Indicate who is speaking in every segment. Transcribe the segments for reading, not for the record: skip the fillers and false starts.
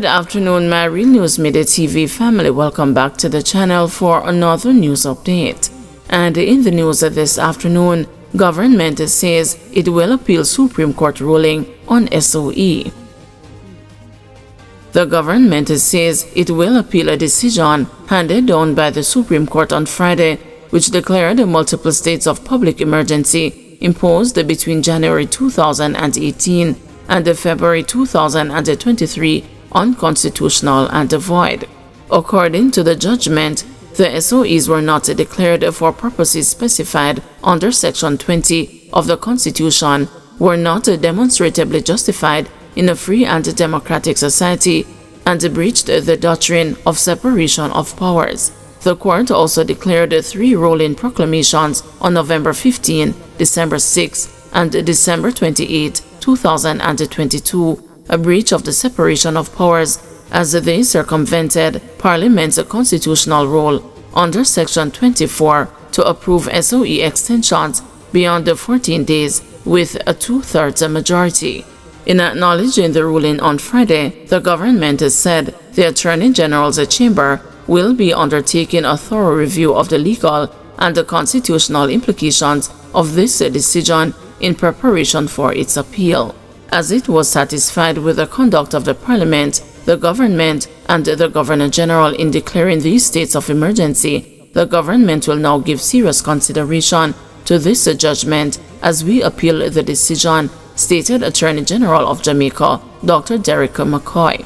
Speaker 1: Good afternoon, my Real News Midday TV family. Welcome back to the channel for another news update. And in the news this afternoon, government says it will appeal Supreme Court ruling on SOE. The government says it will appeal a decision handed down by the Supreme Court on Friday, which declared multiple states of public emergency imposed between January 2018 and February 2023 unconstitutional and void. According to the judgment, the SOEs were not declared for purposes specified under Section 20 of the Constitution, were not demonstrably justified in a free and democratic society, and breached the doctrine of separation of powers. The court also declared 3 rolling proclamations on November 15, December 6, and December 28, 2022, a breach of the separation of powers as they circumvented Parliament's constitutional role under Section 24 to approve SOE extensions beyond the 14 days with a 2/3 majority. In acknowledging the ruling on Friday, the government said the Attorney General's chamber will be undertaking a thorough review of the legal and the constitutional implications of this decision in preparation for its appeal. As it was satisfied with the conduct of the Parliament, the government, and the Governor-General in declaring these states of emergency, the government will now give serious consideration to this judgment as we appeal the decision, stated Attorney General of Jamaica, Dr. Derek McCoy.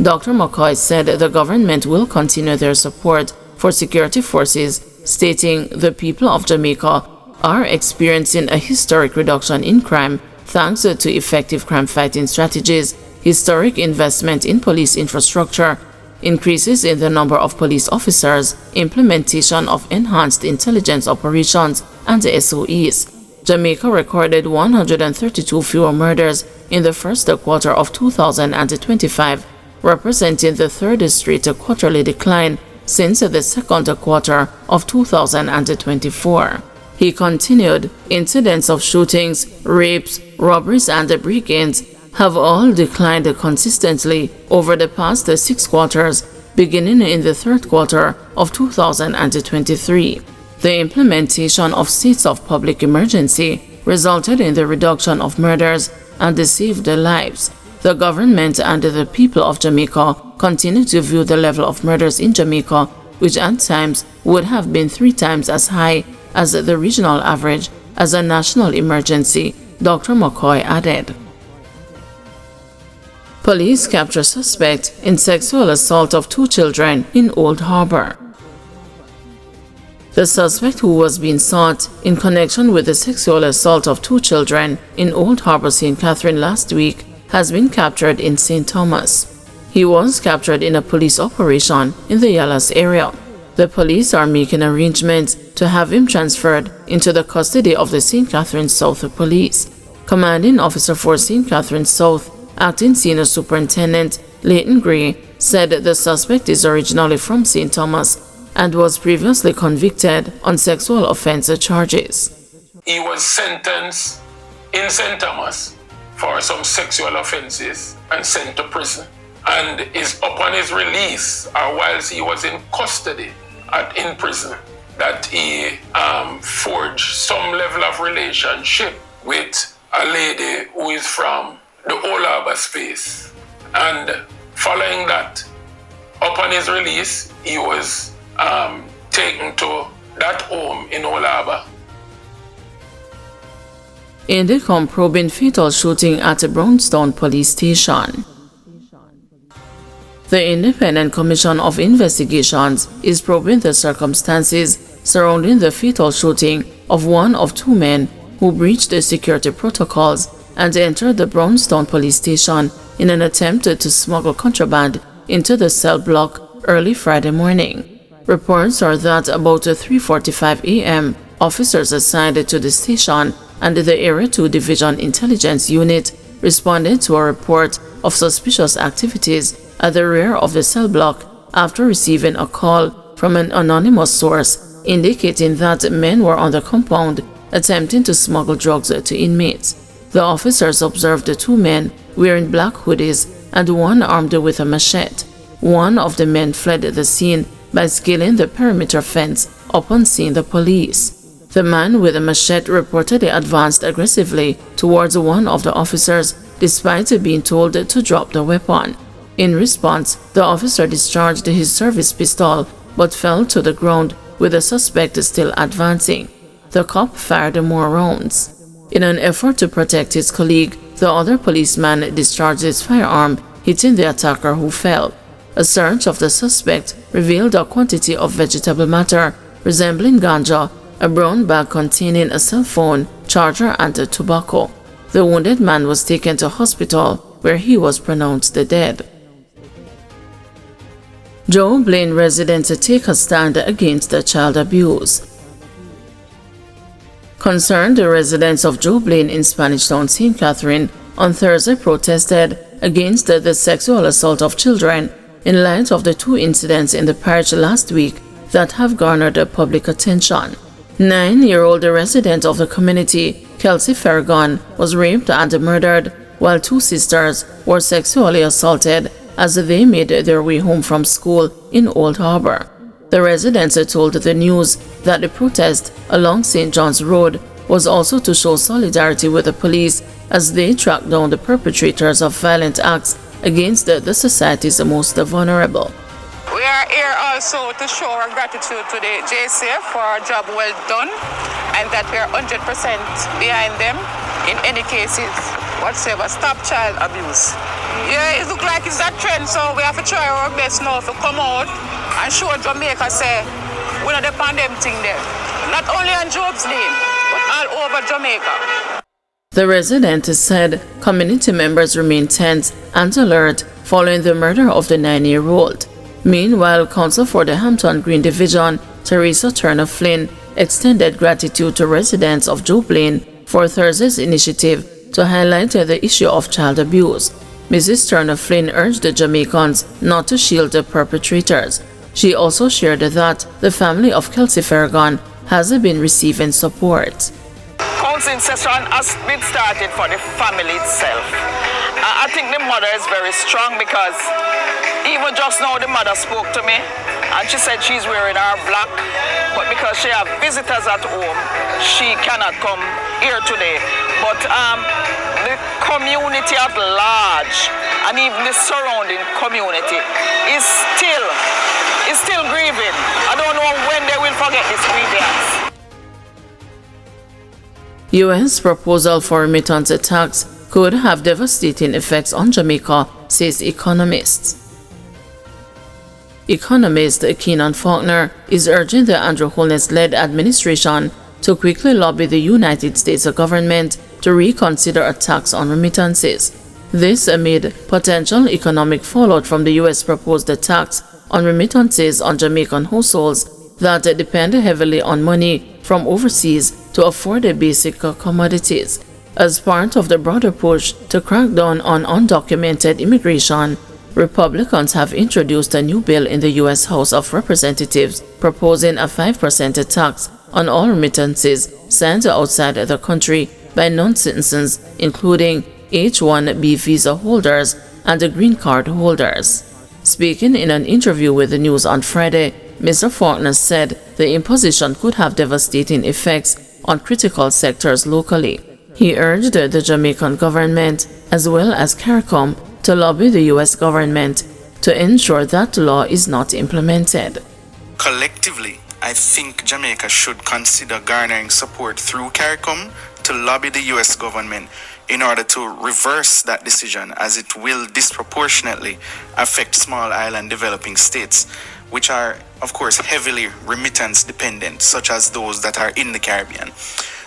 Speaker 1: Dr. McCoy said the government will continue their support for security forces, stating the people of Jamaica are experiencing a historic reduction in crime thanks to effective crime-fighting strategies, historic investment in police infrastructure, increases in the number of police officers, implementation of enhanced intelligence operations, and SOEs. Jamaica recorded 132 fewer murders in the first quarter of 2025, representing the 3rd straight quarterly decline since the 2nd quarter of 2024. He continued, incidents of shootings, rapes, robberies, and break-ins have all declined consistently over the past 6 quarters, beginning in the 3rd quarter of 2023. The implementation of states of public emergency resulted in the reduction of murders and saved lives. The government and the people of Jamaica continue to view the level of murders in Jamaica, which at times would have been 3 times as high as the regional average, as a national emergency, Dr. McCoy added. Police capture suspect in sexual assault of 2 children in Old Harbour. The suspect, who was being sought in connection with the sexual assault of 2 children in Old Harbour, St. Catherine last week, has been captured in St. Thomas. He was captured in a police operation in the Yallas area. The police are making arrangements to have him transferred into the custody of the St. Catherine South Police. Commanding Officer for St. Catherine South, Acting Senior Superintendent Leighton Gray, said the suspect is originally from St. Thomas and was previously convicted on sexual offense charges.
Speaker 2: He was sentenced in St. Thomas for some sexual offenses and sent to prison. And is upon his release, or whilst he was in custody in prison, that he forged some level of relationship with a lady who is from the Old Harbour space. And following that, upon his release, he was taken to that home in Old Harbour.
Speaker 1: Indicom probing fatal shooting at a Brownstown police station. The Independent Commission of Investigations is probing the circumstances surrounding the fatal shooting of one of 2 men who breached the security protocols and entered the Brownstown police station in an attempt to smuggle contraband into the cell block early Friday morning. Reports are that about 3:45 a.m., officers assigned to the station and the Area 2 Division Intelligence Unit responded to a report of suspicious activities at the rear of the cell block after receiving a call from an anonymous source indicating that men were on the compound attempting to smuggle drugs to inmates. The officers observed the 2 men wearing black hoodies and one armed with a machete. One of the men fled the scene by scaling the perimeter fence upon seeing the police. The man with a machete reportedly advanced aggressively towards one of the officers despite being told to drop the weapon. In response, the officer discharged his service pistol but fell to the ground with the suspect still advancing. The cop fired more rounds. In an effort to protect his colleague, the other policeman discharged his firearm, hitting the attacker who fell. A search of the suspect revealed a quantity of vegetable matter resembling ganja, a brown bag containing a cell phone, charger, and tobacco. The wounded man was taken to hospital, where he was pronounced dead. Joe Blaine residents take a stand against child abuse. Concerned residents of Joe Blaine in Spanish Town, St. Catherine, on Thursday protested against the sexual assault of children in light of the two incidents in the parish last week that have garnered public attention. 9-year-old resident of the community, Kelsey Farragon, was raped and murdered, while two sisters were sexually assaulted as they made their way home from school in Old Harbor. The residents told the news that the protest along St. John's Road was also to show solidarity with the police as they tracked down the perpetrators of violent acts against the society's most vulnerable.
Speaker 3: We are here also to show our gratitude to the JCF for a job well done, and that we are 100% behind them in any cases whatsoever. Stop child abuse. Yeah, it looks like it's that trend, so we have to try our best now to come out and show Jamaica say we're not depend them thing there. Not only on Job's name, but all over Jamaica.
Speaker 1: The resident said community members remain tense and alert following the murder of the 9-year-old. Meanwhile, Council for the Hampton Green Division, Teresa Turner Flynn, extended gratitude to residents of Joe Blaine for Thursday's initiative to highlight the issue of child abuse. Mrs. Turner Flynn urged the Jamaicans not to shield the perpetrators. She also shared that the family of Kelsey Farragon has been receiving support.
Speaker 4: Counseling session has been started for the family itself. I think the mother is very strong because even just now the mother spoke to me and she said she's wearing her black, but because she have visitors at home, she cannot come here today. But the community at large and even the surrounding community is still grieving. I don't know when they will forget this grievance.
Speaker 1: U.S. proposal for remittance tax could have devastating effects on Jamaica, says economists. Economist Keenan Faulkner is urging the Andrew Holness-led administration to quickly lobby the United States government to reconsider a tax on remittances. This amid potential economic fallout from the U.S. proposed tax on remittances on Jamaican households that depend heavily on money from overseas to afford basic commodities. As part of the broader push to crack down on undocumented immigration, Republicans have introduced a new bill in the U.S. House of Representatives proposing a 5% tax on all remittances sent outside the country by non-citizens, including H-1B visa holders and green card holders. Speaking in an interview with the news on Friday, Mr. Faulkner said the imposition could have devastating effects on critical sectors locally. He urged the Jamaican government, as well as CARICOM, to lobby the U.S. government to ensure that law is not implemented.
Speaker 5: Collectively, I think Jamaica should consider garnering support through CARICOM to lobby the U.S. government in order to reverse that decision, as it will disproportionately affect small island developing states, which are, of course, heavily remittance dependent, such as those that are in the Caribbean.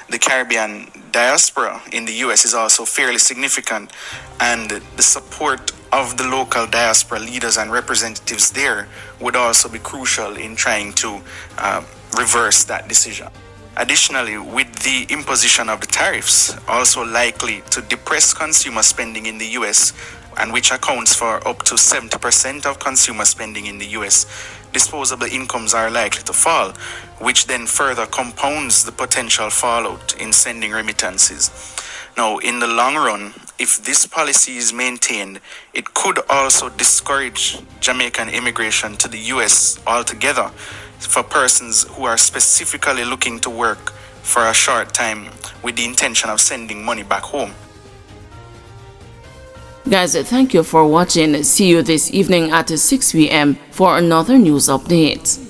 Speaker 5: The Caribbean diaspora in the U.S. is also fairly significant, and the support of the local diaspora leaders and representatives there would also be crucial in trying to reverse that decision. Additionally, with the imposition of the tariffs, also likely to depress consumer spending in the U.S., and which accounts for up to 70% of consumer spending in the U.S., disposable incomes are likely to fall, which then further compounds the potential fallout in sending remittances. Now, in the long run, if this policy is maintained, it could also discourage Jamaican immigration to the US altogether for persons who are specifically looking to work for a short time with the intention of sending money back home.
Speaker 1: Guys, thank you for watching. See you this evening at 6 p.m. for another news update.